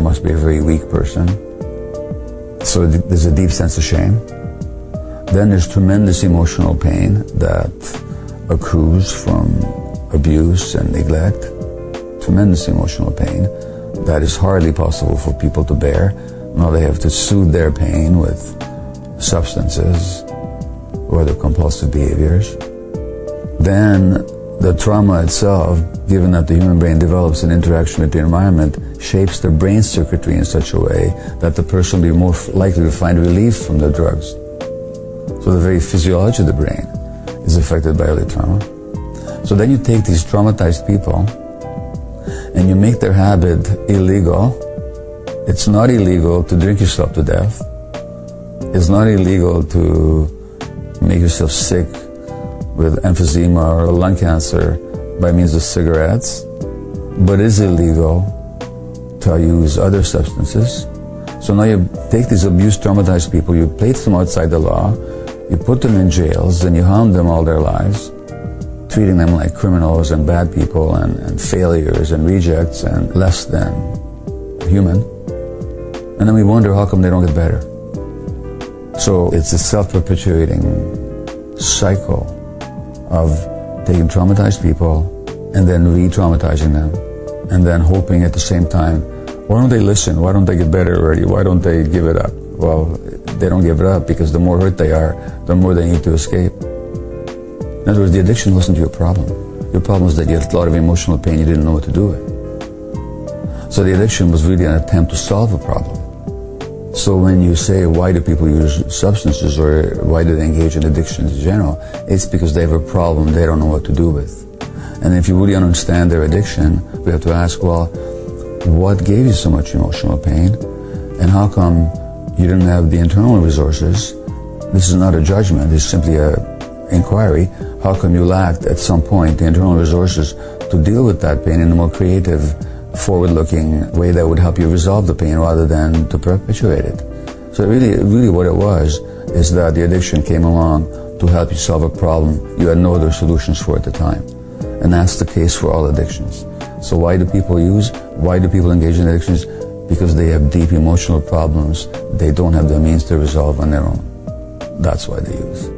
must be a very weak person. So there's a deep sense of shame. Then there's tremendous emotional pain that accrues from abuse and neglect. Tremendous emotional pain that is hardly possible for people to bear. Now they have to soothe their pain with substances or other compulsive behaviors. Then the trauma itself, given that the human brain develops an interaction with the environment, shapes the brain circuitry in such a way that the person will be more likely to find relief from the drugs. So the very physiology of the brain is affected by early trauma. So then you take these traumatized people and you make their habit illegal. It's not illegal to drink yourself to death. It's not illegal to make yourself sick with emphysema or lung cancer by means of cigarettes, but it is illegal to use other substances. So now you take these abused, traumatized people, you place them outside the law, you put them in jails, and you harm them all their lives, treating them like criminals and bad people and failures and rejects and less than human. And then we wonder how come they don't get better. So it's a self-perpetuating cycle of taking traumatized people and then re-traumatizing them and then hoping at the same time, why don't they listen? Why don't they get better already? Why don't they give it up? Well, they don't give it up because the more hurt they are, the more they need to escape. In other words, the addiction wasn't your problem. Your problem was that you had a lot of emotional pain, you didn't know what to do with. So the addiction was really an attempt to solve a problem. So when you say, why do people use substances or why do they engage in addictions in general, it's because they have a problem they don't know what to do with. And if you really understand their addiction, we have to ask, well, what gave you so much emotional pain? And how come you didn't have the internal resources? This is not a judgment, it's simply an inquiry. How come you lacked at some point the internal resources to deal with that pain in a more creative, forward-looking way that would help you resolve the pain rather than to perpetuate it? So really what it was is that the addiction came along to help you solve a problem you had no other solutions for at the time. And that's the case for all addictions. So why do people use? Why do people engage in addictions? Because they have deep emotional problems they don't have the means to resolve on their own. That's why they use.